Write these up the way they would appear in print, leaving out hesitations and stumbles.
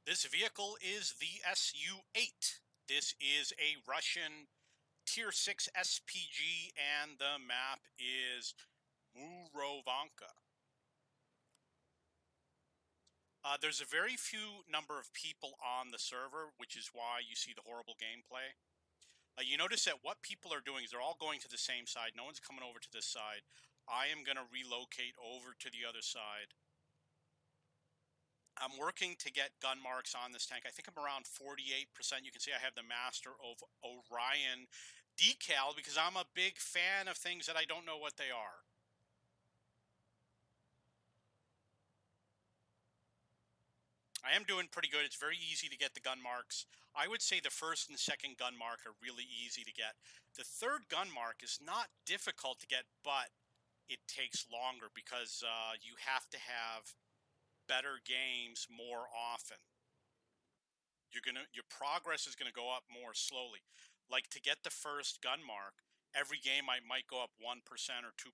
This vehicle is the Su-8. This is a Russian Tier 6 SPG, and the map is Murovanka. There's a very few number of people on the server, which is why you see the horrible gameplay. You notice that what people are doing is they're all going to the same side. No one's coming over to this side. I am going to relocate over to the other side. I'm working to get gun marks on this tank. I think I'm around 48%. You can see I have the Master of Orion decal because I'm a big fan of things that I don't know what they are. I am doing pretty good. It's very easy to get the gun marks. I would say the first and second gun mark are really easy to get. The third gun mark is not difficult to get, but it takes longer because you have to have better games more often. Your progress is gonna go up more slowly. Like to get the first gun mark, every game I might go up 1% or 2%.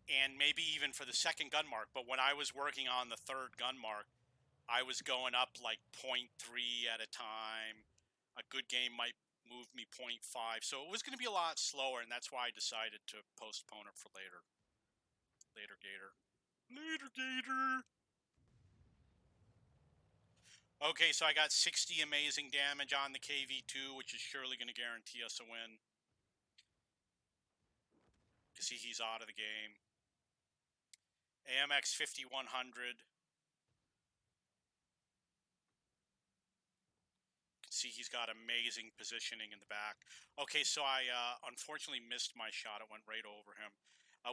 And maybe even for the second gun mark, but when I was working on the third gun mark, I was going up like 0.3 at a time. A good game might move me 0.5. So it was going to be a lot slower, and that's why I decided to postpone it for later. Later, Gator. Later, Gator. Okay, so I got 60 amazing damage on the KV2, which is surely going to guarantee us a win. You see he's out of the game. AMX 5100. See he's got amazing positioning in the back. Okay, so I unfortunately missed my shot. It went right over him.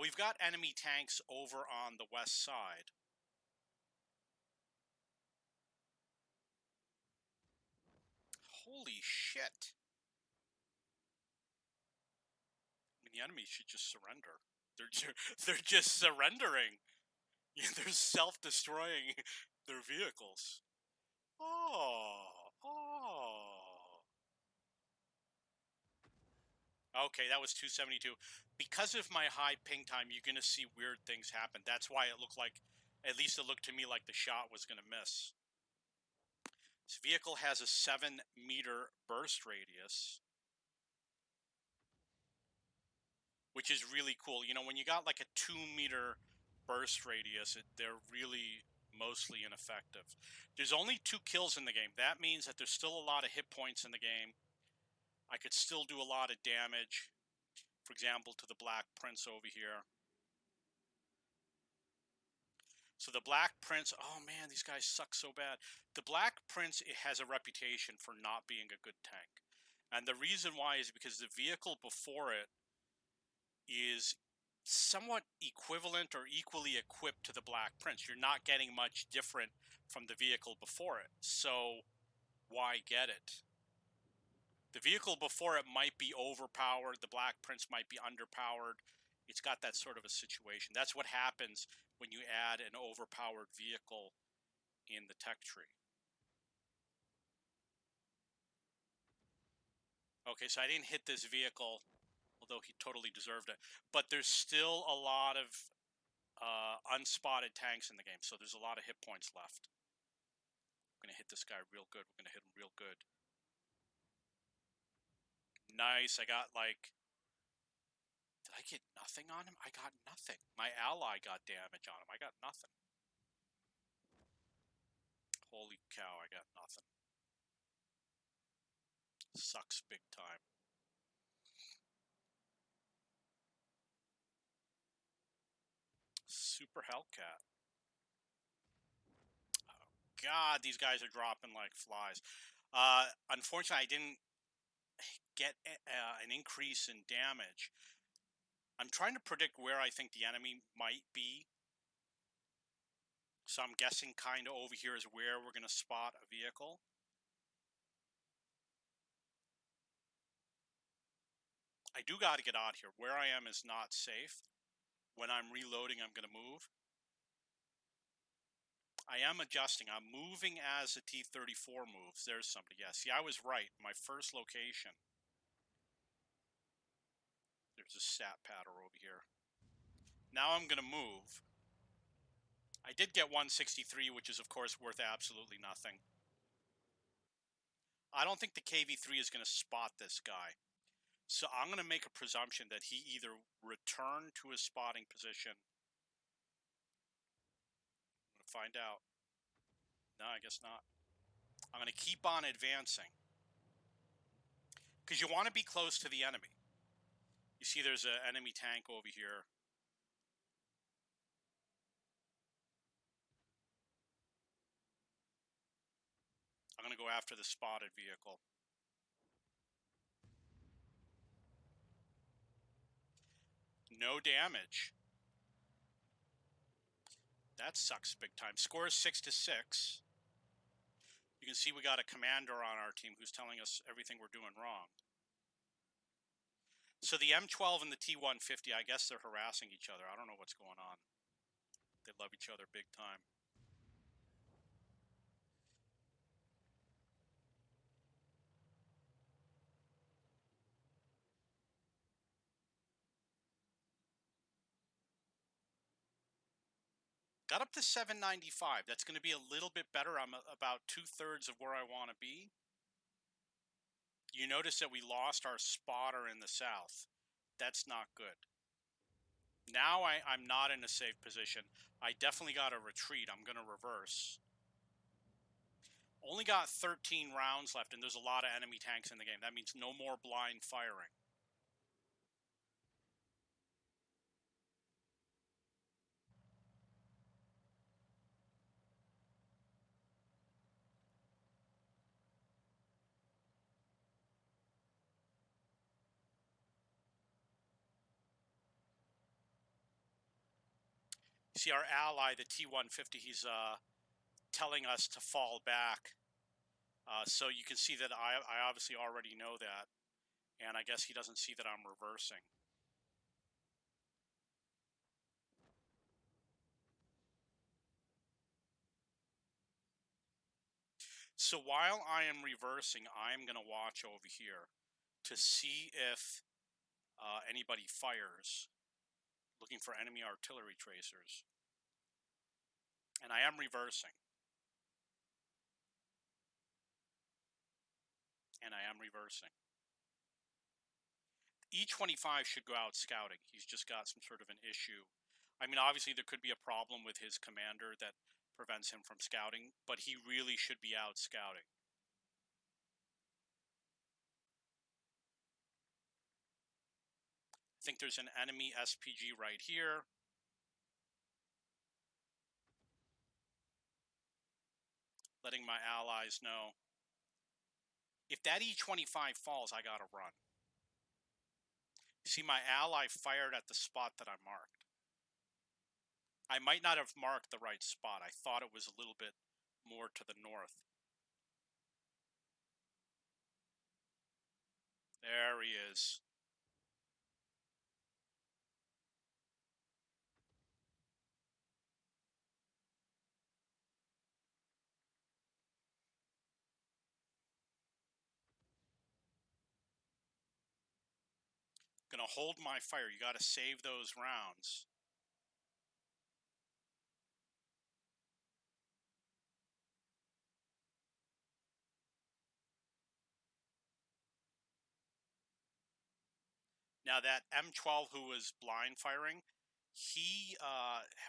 We've got enemy tanks over on the west side. Holy shit. I mean, the enemy should just surrender. They're just surrendering. They're self-destroying their vehicles. Oh. Okay, that was 272. Because of my high ping time, you're going to see weird things happen. That's why it looked like, at least it looked to me like the shot was going to miss. This vehicle has a 7-meter burst radius, which is really cool. You know, when you got like a 2-meter burst radius, they're really mostly ineffective. There's only 2 kills in the game. That means that there's still a lot of hit points in the game. I could still do a lot of damage. For example, to the Black Prince over here. So the Black Prince, oh man, these guys suck so bad. The Black Prince, it has a reputation for not being a good tank. And the reason why is because the vehicle before it is somewhat equivalent or equally equipped to the Black Prince. You're not getting much different from the vehicle before it. So why get it? The vehicle before it might be overpowered. The Black Prince might be underpowered. It's got that sort of a situation. That's what happens when you add an overpowered vehicle in the tech tree. Okay, so I didn't hit this vehicle, although he totally deserved it. But there's still a lot of unspotted tanks in the game, so there's a lot of hit points left. We're going to hit this guy real good. We're going to hit him real good. Nice. I got like... Did I get nothing on him? I got nothing. My ally got damage on him. I got nothing. Holy cow, I got nothing. Sucks big time. Super Hellcat. Oh, God, these guys are dropping like flies. Unfortunately, I didn't get an increase in damage. I'm trying to predict where I think the enemy might be. So I'm guessing kind of over here is where we're going to spot a vehicle. I do got to get out here. Where I am is not safe. When I'm reloading, I'm going to move. I am adjusting. I'm moving as the T-34 moves. There's somebody. Yeah, see, I was right. My first location. There's a stat patter over here. Now I'm going to move. I did get 163, which is, of course, worth absolutely nothing. I don't think the KV-3 is going to spot this guy. So I'm going to make a presumption that he either returned to his spotting position. I'm going to find out. No, I guess not. I'm going to keep on advancing. Because you want to be close to the enemy. You see there's an enemy tank over here. I'm going to go after the spotted vehicle. No damage. That sucks big time. Score is 6-6. You can see we got a commander on our team who's telling us everything we're doing wrong. So the M12 and the T-150, I guess they're harassing each other. I don't know what's going on. They love each other big time. Got up to 795. That's going to be a little bit better. I'm about 2/3 of where I want to be. You notice that we lost our spotter in the south. That's not good. Now I'm not in a safe position. I definitely got to retreat. I'm going to reverse. Only got 13 rounds left, and there's a lot of enemy tanks in the game. That means no more blind firing. See our ally, the T-150, he's telling us to fall back. So you can see that I obviously already know that. And I guess he doesn't see that I'm reversing. So while I am reversing, I'm going to watch over here to see if anybody fires, looking for enemy artillery tracers. And I am reversing. And I am reversing. E25 should go out scouting. He's just got some sort of an issue. I mean, obviously there could be a problem with his commander that prevents him from scouting, but he really should be out scouting. I think there's an enemy SPG right here. Letting my allies know. If that E25 falls, I gotta run. See, my ally fired at the spot that I marked. I might not have marked the right spot. I thought it was a little bit more to the north. There he is. Gonna hold my fire. You gotta save those rounds. Now that M12 who was blind firing, he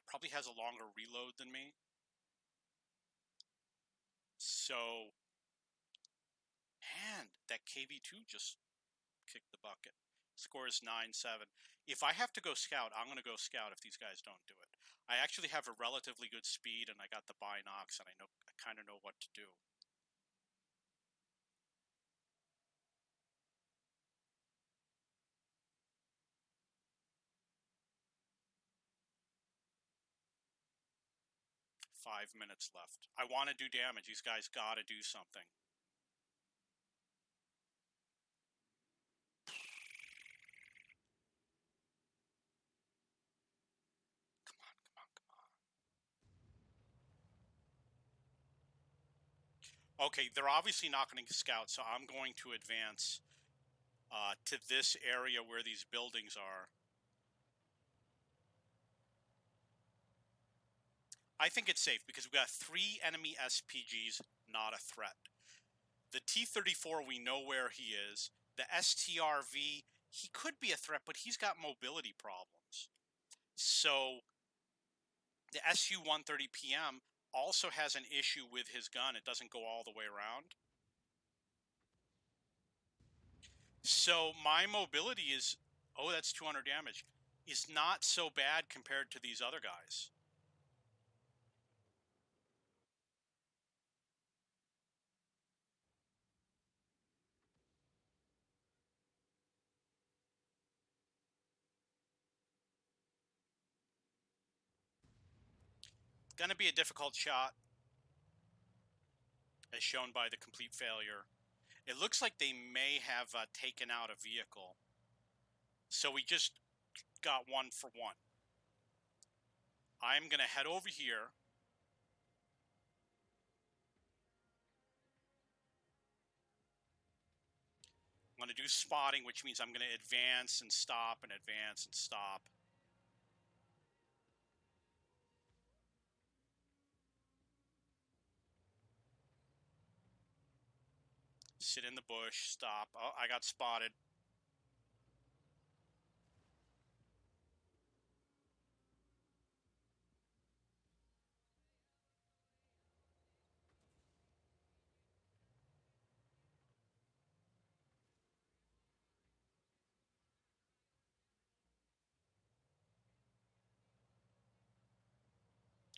probably has a longer reload than me. So, and that KV2 just kicked the bucket. Score is 9-7. If I have to go scout, I'm going to go scout if these guys don't do it. I actually have a relatively good speed, and I got the binocs, and I kind of know what to do. Five minutes left. I want to do damage. These guys got to do something. Come on, come on, come on. Okay, they're obviously not going to scout, so I'm going to advance to this area where these buildings are. I think it's safe because we've got 3 enemy SPGs, not a threat. The T-34, we know where he is. The STRV, he could be a threat, but he's got mobility problems. So the SU-130PM also has an issue with his gun. It doesn't go all the way around. So my mobility is, oh, that's 200 damage, is not so bad compared to these other guys. Going to be a difficult shot, as shown by the complete failure. It looks like they may have taken out a vehicle. So we just got 1 for 1. I'm going to head over here. I'm going to do spotting, which means I'm going to advance and stop and advance and stop. Sit in the bush, stop. Oh, I got spotted.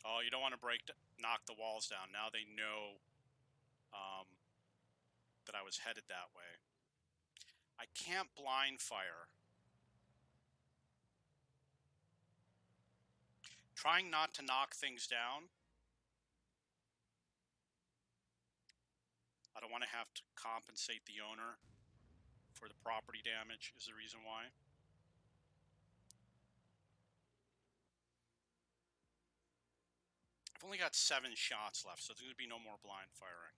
Oh, you don't want to knock the walls down. Now they know that I was headed that way. I can't blind fire. Trying not to knock things down. I don't want to have to compensate the owner for the property damage is the reason why. I've only got 7 shots left, so there's going to be no more blind firing.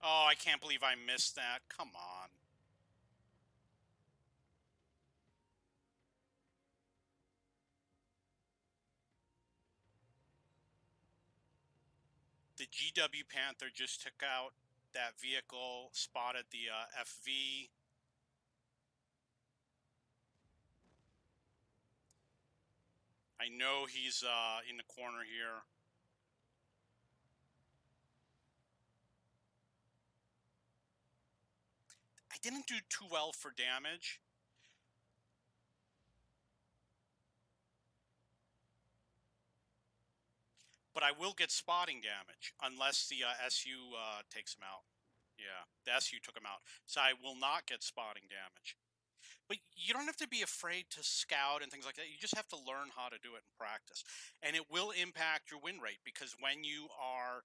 Oh, I can't believe I missed that. Come on. The GW Panther just took out that vehicle, spotted the FV. I know he's in the corner here. I didn't do too well for damage. But I will get spotting damage unless the SU takes him out. Yeah, the SU took him out. So I will not get spotting damage. But you don't have to be afraid to scout and things like that. You just have to learn how to do it in practice. And it will impact your win rate because when you are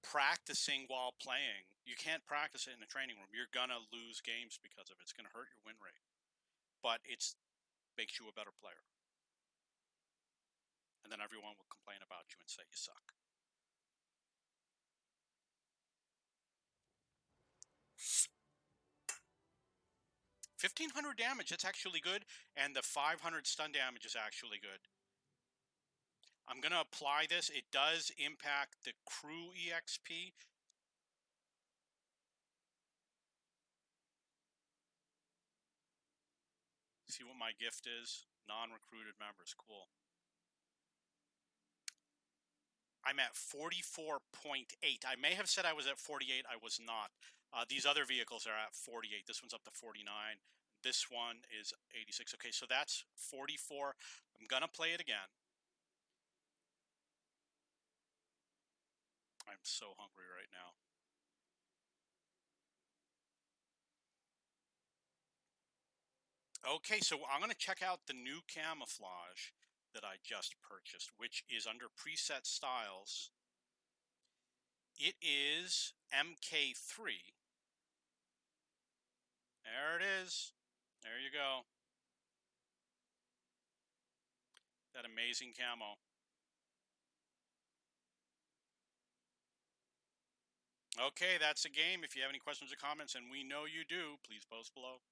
practicing while playing, you can't practice it in the training room. You're going to lose games because of it. It's going to hurt your win rate. But it makes you a better player. And then everyone will complain about you and say you suck. $1,500 damage, that's actually good, and the 500 stun damage is actually good. I'm going to apply this. It does impact the crew EXP. See what my gift is? Non-recruited members, cool. I'm at 44.8. I may have said I was at 48. I was not. These other vehicles are at 48. This one's up to 49. This one is 86. Okay, so that's 44. I'm going to play it again. I'm so hungry right now. Okay, so I'm going to check out the new camouflage that I just purchased, which is under preset styles. It is MK3. There it is. There you go. That amazing camo. Okay, that's a game. If you have any questions or comments, and we know you do, please post below.